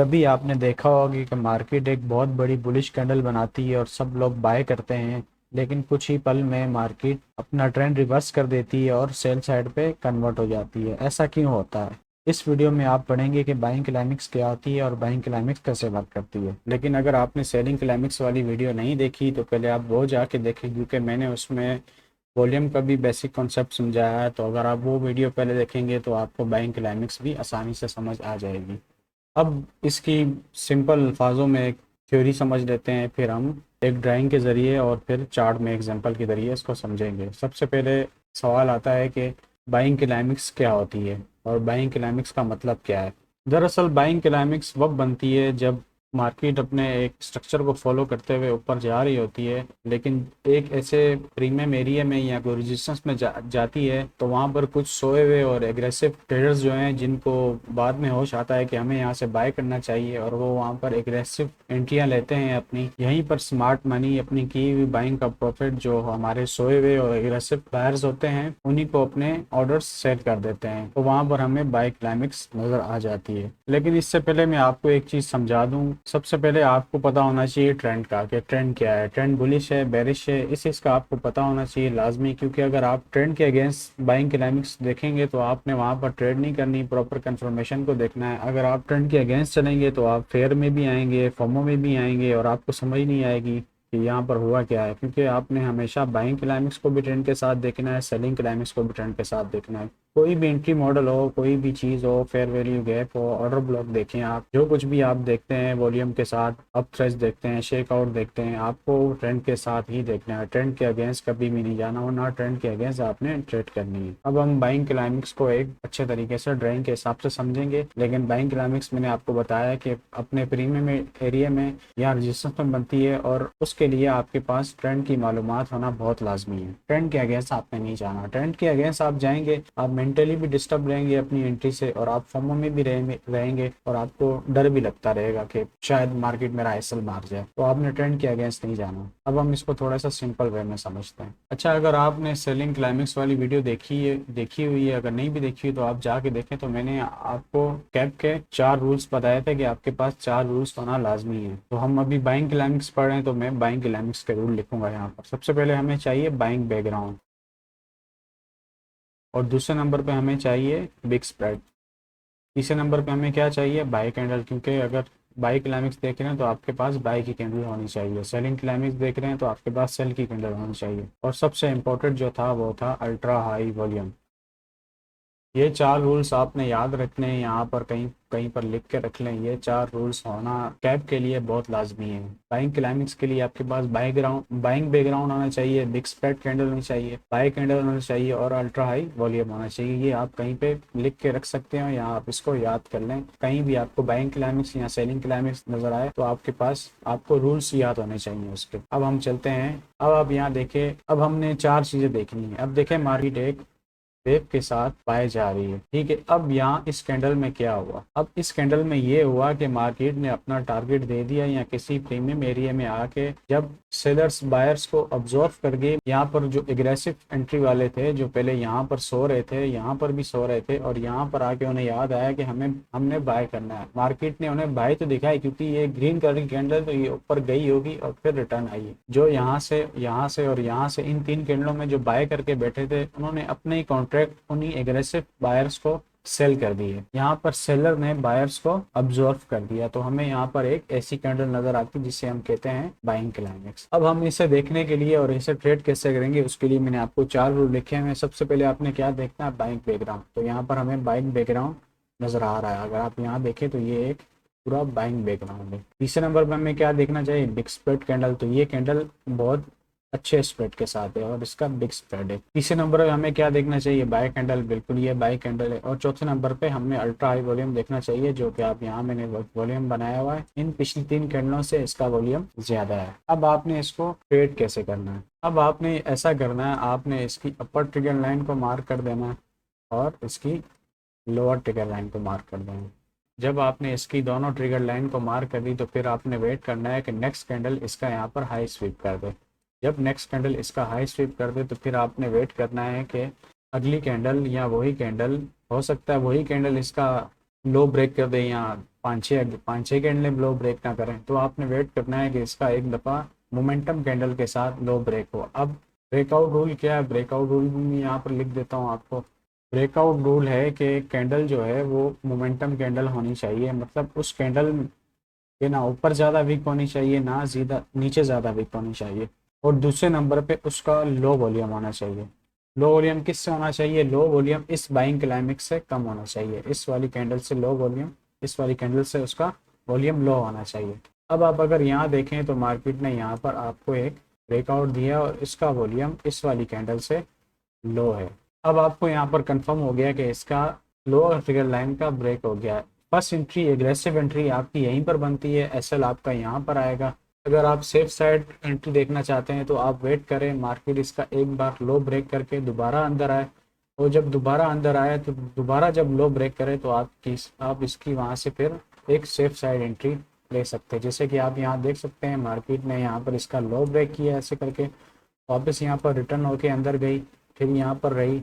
तभी आपने देखा होगा कि मार्केट एक बहुत बड़ी बुलिश कैंडल बनाती है और सब लोग बाय करते हैं, लेकिन कुछ ही पल में मार्केट अपना ट्रेंड रिवर्स कर देती है और सेल साइड पे कन्वर्ट हो जाती है। ऐसा क्यों होता है? इस वीडियो में आप पढ़ेंगे कि बाइंग क्लाइमेक्स क्या होती है और बाइंग क्लाइमेक्स कैसे वर्क करती है। लेकिन अगर आपने सेलिंग क्लाइमेक्स वाली वीडियो नहीं देखी तो पहले आप वो जाके देखें, क्योंकि मैंने उसमें वॉल्यूम का भी बेसिक कॉन्सेप्ट समझाया है। तो अगर आप वो वीडियो पहले देखेंगे तो आपको बाइंग क्लाइमेक्स भी आसानी से समझ आ जाएगी। अब इसकी सिंपल अल्फाजों में एक थ्योरी समझ लेते हैं, फिर हम एक ड्राइंग के ज़रिए और फिर चार्ट में एग्जांपल के ज़रिए इसको समझेंगे। सबसे पहले सवाल आता है कि बाइंग क्लाइमेक्स क्या होती है और बाइंग क्लाइमेक्स का मतलब क्या है। दरअसल बाइंग क्लाइमेक्स वक्त बनती है जब मार्केट अपने एक स्ट्रक्चर को फॉलो करते हुए ऊपर जा रही होती है, लेकिन एक ऐसे प्रीमियम एरिया में या कोई रेजिस्टेंस में जाती है, तो वहाँ पर कुछ सोए हुए और एग्रेसिव ट्रेडर्स जो हैं, जिनको बाद में होश आता है कि हमें यहाँ से बाय करना चाहिए, और वो वहाँ पर एग्रेसिव एंट्रियाँ लेते हैं अपनी। यहीं पर स्मार्ट मनी अपनी की हुई बाइंग का प्रॉफिट जो हमारे सोए हुए और एग्रेसिव बायर्स होते हैं उन्हीं को अपने ऑर्डर्स सेल कर देते हैं, तो वहाँ पर हमें बाय क्लाइमेक्स नजर आ जाती है। लेकिन इससे पहले मैं आपको एक चीज़ समझा दूं। सबसे पहले आपको पता होना चाहिए ट्रेंड का, कि ट्रेंड क्या है, ट्रेंड बुलिश है बेरिश है, इस चीज़ का आपको पता होना चाहिए लाजमी। क्योंकि अगर आप ट्रेंड के अगेंस्ट बाइंग क्लाइमेक्स देखेंगे तो आपने वहाँ पर ट्रेड नहीं करनी, प्रॉपर कंफर्मेशन को देखना है। अगर आप ट्रेंड के अगेंस्ट चलेंगे तो आप फेयर में भी आएंगे, फोमो में भी आएंगे, और आपको समझ नहीं आएगी कि यहाँ पर हुआ क्या है। क्योंकि आपने हमेशा बाइंग क्लाइमेक्स को भी ट्रेंड के साथ देखना है, सेलिंग क्लाइमेक्स को भी ट्रेंड के साथ देखना है। कोई भी एंट्री मॉडल हो, कोई भी चीज़ हो, फेयर वैल्यू गैप हो, ऑर्डर ब्लॉक देखें, आप जो कुछ भी आप देखते हैं वॉल्यूम के साथ, अप थ्रेश देखते हैं, शेक आउट देखते हैं, आपको ट्रेंड के साथ ही देखना है। ट्रेंड के अगेंस्ट कभी भी नहीं जाना, और ना ट्रेंड के अगेंस्ट आपने ट्रेड करनी है। अब हम बाइंग क्लाइमेक्स को एक अच्छे तरीके से ड्राइंग के हिसाब से समझेंगे। लेकिन बाइंग क्लाइमेक्स मैंने आपको बताया कि अपने प्रीमियम एरिया में या रजिस्टेंस में बनती है, और उसके लिए आपके पास ट्रेंड की मालूमात होना बहुत लाजमी है। ट्रेंड के अगेंस्ट आपने नहीं जाना। ट्रेंड के अगेंस्ट आप जाएंगे, आप मेंटली भी डिस्टर्ब रहेंगे अपनी एंट्री से, और आप फोमो में भी रहेंगे, और आपको डर भी लगता रहेगा कि शायद मार्केट मेरा एसएल मार जाए। तो आपने ट्रेंड के अगेंस्ट नहीं जाना। अब हम इसको थोड़ा सा सिंपल वे में समझते हैं। अच्छा, अगर आपने सेलिंग क्लाइमेक्स वाली वीडियो देखी हुई है, अगर नहीं भी देखी हुई तो आप जाके देखें। तो मैंने आपको कैप के 4 रूल्स बताए थे कि आपके पास 4 रूल्स होना लाजमी है। तो हम अभी बाइंग क्लाइमेक्स पढ़ रहे हैं, तो मैं बाइंग क्लाइमेक्स के रूल लिखूंगा यहाँ पर। सबसे पहले हमें चाहिए बाइंग बैकग्राउंड, और दूसरे नंबर पे हमें चाहिए बिग स्प्रेड। तीसरे नंबर पे हमें क्या चाहिए? By candle. क्योंकि अगर बाई क्लाइमेक्स देख रहे हैं तो आपके पास बाई की कैंडल होनी चाहिए, सेलिंग क्लाइमेक्स देख रहे हैं तो आपके पास सेल की कैंडल होनी चाहिए, और सबसे इंपॉर्टेंट जो था वो था अल्ट्रा हाई वॉल्यूम। ये 4 रूल्स आपने याद रखने हैं, यहाँ पर कहीं कहीं पर लिख के रख लें। ये 4 रूल्स होना कैप के लिए बहुत लाजमी है। बाइंग क्लाइमेक्स के लिए आपके पास बाइंग बैकग्राउंड होना चाहिए, बिग स्प्रेड कैंडल होनी चाहिए, बाई कैंडल होना चाहिए, और अल्ट्रा हाई वॉल्यूम होना चाहिए। ये आप कहीं पे लिख के रख सकते हैं, या आप इसको याद कर लें। कहीं भी आपको बाइंग क्लाइमेक्स या सेलिंग क्लाइमेक्स नजर आए तो आपके पास आपको रूल्स याद होने चाहिए उसके। अब हम चलते हैं। अब आप यहाँ देखें, अब हमने 4 चीजें देखनी है। अब देखें, मार्केट एक वेव के साथ पाए जा रही है, ठीक है। अब यहाँ इस कैंडल में क्या हुआ? अब इस कैंडल में ये हुआ कि मार्केट ने अपना टारगेट दे दिया, या किसी प्रीमियम एरिया में आके जब सेलर्स बायर्स को ऑब्जर्व कर गए, यहाँ पर जो एग्रेसिव एंट्री वाले थे, जो पहले यहाँ पर सो रहे थे, यहाँ पर भी सो रहे थे, और यहाँ पर आके उन्हें याद आया कि हमने बाय करना है। मार्केट ने उन्हें बाय तो दिखाई, क्योंकि ये ग्रीन कलर की कैंडल तो ये ऊपर गई होगी और फिर रिटर्न आई है। जो यहाँ से और यहाँ से इन 3 कैंडलों में जो बाय करके बैठे थे, उन्होंने अपने ही कॉन्ट्रैक्ट उन्हीं एग्रेसिव बायर्स को सेल कर दिए। यहाँ पर सेलर ने बायर्स को अब्जॉर्व कर दिया, तो हमें यहाँ पर एक ऐसी कैंडल नजर आती है जिसे हम कहते हैं बाइंग क्लाइमेक्स। अब हम इसे देखने के लिए और इसे ट्रेड कैसे करेंगे उसके लिए मैंने आपको 4 रूल लिखे हैं। सबसे पहले आपने क्या देखना है? Buying background. तो यहाँ पर हमें बाइंग बैकग्राउंड नजर आ रहा है। अगर आप यहाँ देखें तो ये एक पूरा बाइंग बैकग्राउंड है। तीसरे नंबर पर हमें क्या देखना चाहिए? Big spread candle. तो ये कैंडल बहुत अच्छे स्प्रेड के साथ है और इसका बिग स्प्रेड है। तीसरे नंबर पे हमें क्या देखना चाहिए? Bye candle. बिल्कुल ये बाय कैंडल है। और चौथे नंबर पे हमें अल्ट्रा हाई वॉल्यूम देखना चाहिए, जो कि आप यहाँ मैंने वॉल्यूम बनाया हुआ है। इन पिछली 3 कैंडलों से इसका वॉल्यूम ज्यादा है। अब आपने इसको ट्रेड कैसे करना है? अब आपने ऐसा करना है, आपने इसकी अपर ट्रिगर लाइन को मार्क कर देना है, और इसकी लोअर ट्रिगर लाइन को मार्क कर देना है। जब आपने इसकी दोनों ट्रिगर लाइन को मार्क कर दी तो फिर आपने वेट करना है कि नेक्स्ट कैंडल इसका यहाँ पर हाई स्वीप कर दे। जब नेक्स्ट कैंडल इसका हाई स्वीप कर दे तो फिर आपने वेट करना है कि अगली कैंडल या वही कैंडल, हो सकता है वही कैंडल इसका लो ब्रेक कर दे या पाँच छः कैंडल लो ब्रेक ना करें, तो आपने वेट करना है कि इसका एक दफ़ा मोमेंटम कैंडल के साथ लो ब्रेक हो। अब ब्रेकआउट रूल क्या है, ब्रेकआउट रूल भी मैं यहाँ पर लिख देता हूँ आपको। ब्रेकआउट रूल है कि कैंडल जो है वो मोमेंटम कैंडल होनी चाहिए, मतलब उस कैंडल के ना ऊपर ज़्यादा वीक होनी चाहिए ना ज़्यादा नीचे ज़्यादा वीक होनी चाहिए। और दूसरे नंबर पे उसका लो वॉल्यूम होना चाहिए। लो वॉल्यूम किससे होना चाहिए, लो वॉल्यूम इस बाइंग क्लाइमेक्स से कम होना चाहिए। इस वाली कैंडल से लो वॉल्यूम, इस वाली कैंडल से उसका वॉल्यूम लो होना चाहिए। अब आप अगर यहाँ देखें तो मार्केट ने यहाँ पर आपको एक ब्रेकआउट दिया और इसका वॉल्यूम इस वाली कैंडल से लो है। अब आपको यहाँ पर कंफर्म हो गया कि इसका लोअर फिगर लाइन का ब्रेक हो गया है। फर्स्ट एंट्री एग्रेसिव एंट्री आपकी यहीं पर बनती है, एसएल आपका यहाँ पर आएगा। अगर आप सेफ साइड एंट्री देखना चाहते हैं तो आप वेट करें मार्केट इसका एक बार लो ब्रेक करके दोबारा अंदर आए, और जब दोबारा अंदर आए तो दोबारा जब लो ब्रेक करे तो आप इसकी वहाँ से फिर एक सेफ साइड एंट्री ले सकते हैं। जैसे कि आप यहाँ देख सकते हैं मार्केट ने यहाँ पर इसका लो ब्रेक किया ऐसे करके, वापस यहाँ पर रिटर्न होके अंदर गई, फिर यहाँ पर रही,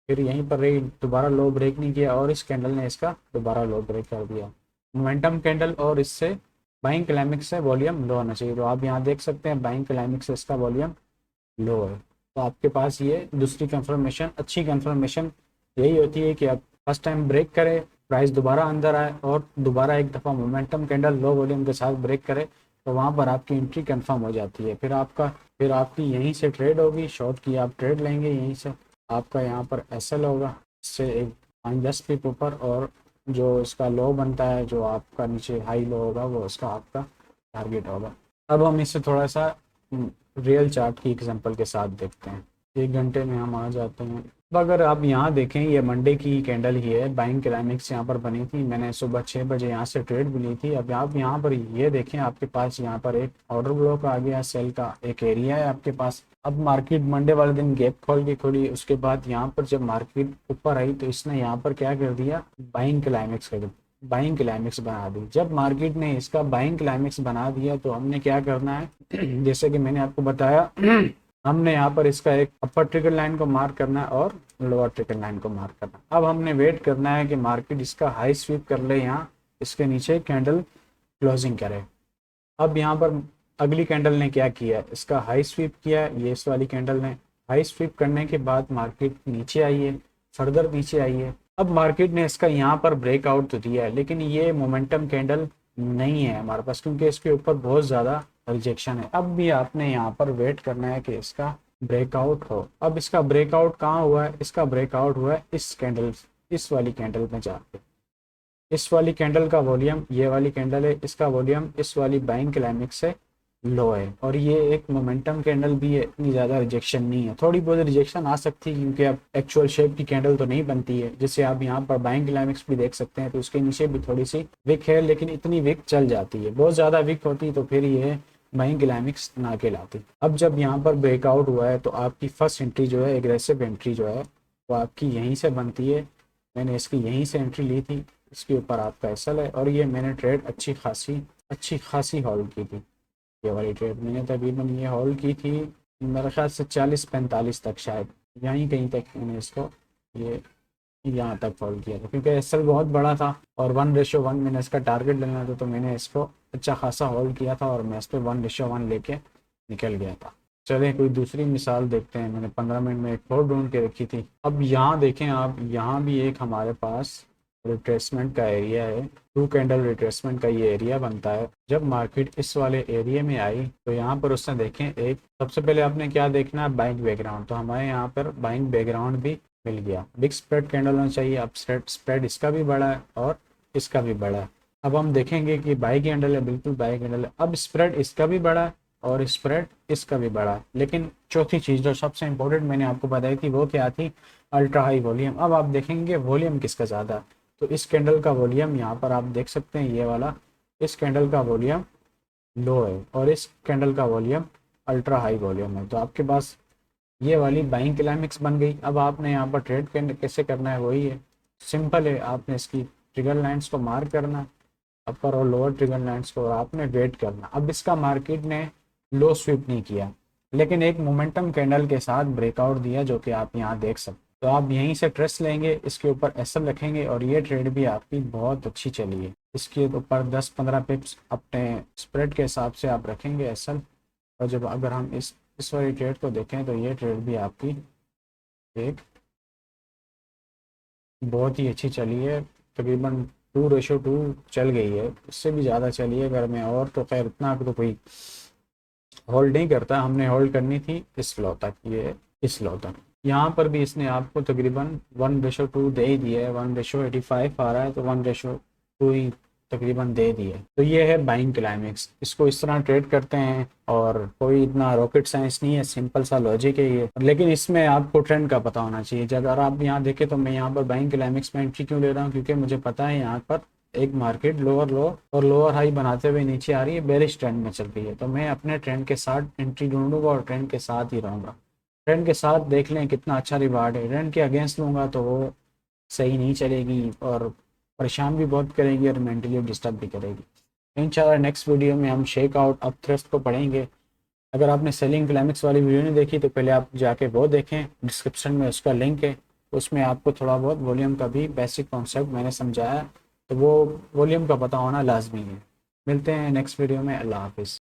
फिर यहीं पर रही, दोबारा लो ब्रेक नहीं किया और इस कैंडल ने इसका दोबारा लो ब्रेक कर दिया। मोमेंटम कैंडल और इससे बाइंग क्लाइमेक्स से वॉल्यूम लो होना चाहिए। तो आप यहाँ देख सकते हैं बाइंग क्लाइमेक्स से इसका वॉल्यूम लो है। तो आपके पास ये दूसरी कंफर्मेशन, अच्छी कंफर्मेशन यही होती है कि आप फर्स्ट टाइम ब्रेक करें, प्राइस दोबारा अंदर आए और दोबारा एक दफ़ा मोमेंटम कैंडल लो वॉल्यूम के साथ ब्रेक करे, तो वहाँ पर आपकी एंट्री कंफर्म हो जाती है। फिर आपकी यहीं से ट्रेड होगी, शॉर्ट की आप ट्रेड लेंगे यहीं से, आपका यहाँ पर एसएल होगा इससे एक 5-10 पिप ऊपर, और जो इसका लो बनता है, जो आपका नीचे हाई लो होगा, वो इसका आपका टारगेट होगा। अब हम इसे थोड़ा सा रियल चार्ट की एग्जांपल के साथ देखते हैं। 1 घंटे में हम आ जाते हैं। अब अगर आप यहाँ देखें, ये मंडे की कैंडल ही है, बाइंग क्लाइमेक्स यहाँ पर बनी थी, मैंने सुबह 6 बजे यहाँ से ट्रेड भी ली थी। अब आप यहाँ पर ये देखें, आपके पास यहाँ पर एक ऑर्डर ब्लॉक आ गया, सेल का एक एरिया है आपके पास। अब मार्केट मंडे वाले दिन गैप खोल के खुली, उसके बाद यहाँ पर जब मार्केट ऊपर आई तो इसने यहाँ पर क्या कर दिया, बाइंग क्लाइमेक्स बना दी। जब मार्केट ने इसका बाइंग क्लाइमेक्स बना दिया तो हमने क्या करना है जैसे कि मैंने आपको बताया हमने यहाँ पर इसका एक अपर ट्रिगर लाइन को मार्क करना है और लोअर ट्रिगर लाइन को मार्क करना है। अब हमने वेट करना है कि मार्केट इसका हाई स्वीप कर ले, यहाँ इसके नीचे कैंडल क्लोजिंग करे। अब यहाँ पर अगली कैंडल ने क्या किया, इसका हाई स्वीप किया, ये इस वाली कैंडल ने हाई स्वीप करने के बाद मार्केट नीचे आई है, फर्दर नीचे आई है। अब मार्केट ने इसका यहाँ पर ब्रेकआउट तो दिया है, लेकिन ये मोमेंटम कैंडल नहीं है हमारे पास, क्योंकि इसके ऊपर बहुत ज़्यादा रिजेक्शन है। अब भी आपने यहाँ पर वेट करना है कि इसका ब्रेकआउट हो। अब इसका ब्रेकआउट कहाँ हुआ है, इसका ब्रेकआउट हुआ है इस कैंडल, इस वाली कैंडल में जाके। इस वाली कैंडल का वॉल्यूम, ये वाली कैंडल है, इसका वॉल्यूम इस वाली बाइंग क्लाइमेक्स से लो है, और ये एक मोमेंटम कैंडल भी है, इतनी ज़्यादा रिजेक्शन नहीं है। थोड़ी बहुत रिजेक्शन आ सकती है क्योंकि अब एक्चुअल शेप की कैंडल तो नहीं बनती है। जैसे आप यहाँ पर बाइंग क्लाइमेक्स भी देख सकते हैं, तो उसके नीचे भी थोड़ी सी विक है, लेकिन इतनी विक चल जाती है। बहुत ज़्यादा विक होती तो फिर ये बाइंग क्लाइमेक्स ना कहलाती। अब जब यहाँ पर ब्रेकआउट हुआ है तो आपकी फर्स्ट एंट्री जो है, एग्रेसिव एंट्री जो है, वो आपकी यहीं से बनती है। मैंने इसकी यहीं से एंट्री ली थी, इसके ऊपर आपका एसएल है, और ये मैंने ट्रेड अच्छी खासी होल्ड की थी। ये वाली ट्रेड मैंने तकरीबन ये होल्ड की थी मेरे ख्याल से 40-45 तक, शायद यहीं कहीं तक मैंने इसको ये यहाँ तक होल्ड किया था, क्योंकि एसएल बहुत बड़ा था और 1:1 मैंने इसका टारगेट लेना था, तो मैंने इसको अच्छा खासा होल्ड किया था और मैं इस पर 1:1 लेके निकल गया था। चलें कोई दूसरी मिसाल देखते हैं। मैंने 15 मिनट में एक और ढूंढ के रखी थी। अब यहाँ देखें आप, यहाँ भी एक हमारे पास रिट्रेसमेंट का एरिया है, 2 कैंडल रिट्रेसमेंट का ये एरिया बनता है। जब मार्केट इस वाले एरिया में आई तो यहाँ पर उसने देखें, एक सबसे पहले आपने क्या देखना है, बाइंग बैकग्राउंड। तो हमारे यहाँ पर बाइंग बैकग्राउंड भी मिल गया। बिग स्प्रेड कैंडल होना चाहिए। अब स्प्रेड इसका भी बड़ा है और इसका भी बड़ा है। अब हम देखेंगे कि बाई कैंडल है, बिल्कुल बाई कैंडल है। अब स्प्रेड इसका भी बड़ा है और स्प्रेड इसका भी बड़ा है। लेकिन चौथी चीज़ जो सबसे इंपॉर्टेंट मैंने आपको बताई थी वो क्या थी, अल्ट्रा हाई वॉल्यूम। अब आप देखेंगे वॉल्यूम किसका ज़्यादा है, तो इस कैंडल का वॉल्यूम यहाँ पर आप देख सकते हैं, ये वाला, इस कैंडल का वॉल्यूम लो है और इस कैंडल का वॉल्यूम अल्ट्रा हाई वॉल्यूम है। तो आपके पास ये वाली बाइंग क्लाइमेक्स बन गई। अब आपने यहाँ पर ट्रेड कैसे करना है, वही है, सिंपल है। आपने इसकी ट्रिगर लाइंस को मार्क करना, अपर और लोअर ट्रिगर लाइंस को, और आपने वेट करना। अब इसका मार्केट ने लो स्वीप नहीं किया, लेकिन एक मोमेंटम कैंडल के साथ ब्रेकआउट दिया, जो कि आप यहाँ देख सकते हैं। तो आप यहीं से ट्रेस लेंगे, इसके ऊपर एसएल रखेंगे और ये ट्रेड भी आपकी बहुत अच्छी चली है। इसके ऊपर 10-15 पिप्स अपने स्प्रेड के हिसाब से आप रखेंगे एसएल। और जब अगर हम इस वाली ट्रेड को देखें तो ये ट्रेड भी आपकी एक बहुत ही अच्छी चली है, तकरीबन 2:2 चल गई है, उससे भी ज़्यादा चली है अगर मैं, और तो खैर इतना तो कोई होल्ड नहीं करता। हमने होल्ड करनी थी इस लो तक, ये इस लो तक। यहाँ पर भी इसने आपको तकरीबन 1:2 दे ही दिया है, 1:85 आ रहा है, तो 1:2 ही तकरीबन दे दिया है। तो ये है बाइंग क्लाइमेक्स, इसको इस तरह ट्रेड करते हैं और कोई इतना रॉकेट साइंस नहीं है, सिंपल सा लॉजिक है ये। लेकिन इसमें आपको ट्रेंड का पता होना चाहिए। जब अगर आप यहाँ देखें तो मैं यहाँ पर बाइंग क्लाइमेक्स में एंट्री क्यों ले रहा हूँ, क्योंकि मुझे पता है यहाँ पर एक मार्केट लोअर लो और लोअर हाई बनाते हुए नीचे आ रही है, बेरिश ट्रेंड में चल रही है। तो मैं अपने ट्रेंड के साथ एंट्री ढूंढूंगा और ट्रेंड के साथ ही रहूँगा। ट्रेंड के साथ देख लें कितना अच्छा रिवार्ड है, ट्रेंड के अगेंस्ट लूँगा तो वो सही नहीं चलेगी और परेशान भी बहुत करेगी और मेंटली डिस्टर्ब भी करेगी। इंशाल्लाह नेक्स्ट वीडियो में हम शेक आउट अप थ्रस्ट को पढ़ेंगे। अगर आपने सेलिंग क्लाइमेक्स वाली वीडियो नहीं देखी तो पहले आप जाके वो देखें, डिस्क्रिप्शन में उसका लिंक है, उसमें आपको थोड़ा बहुत वॉल्यूम का भी बेसिक कॉन्सेप्ट मैंने समझाया, तो वो वॉल्यूम का पता होना लाजमी है। मिलते हैं नेक्स्ट वीडियो में। अल्लाह हाफिज़।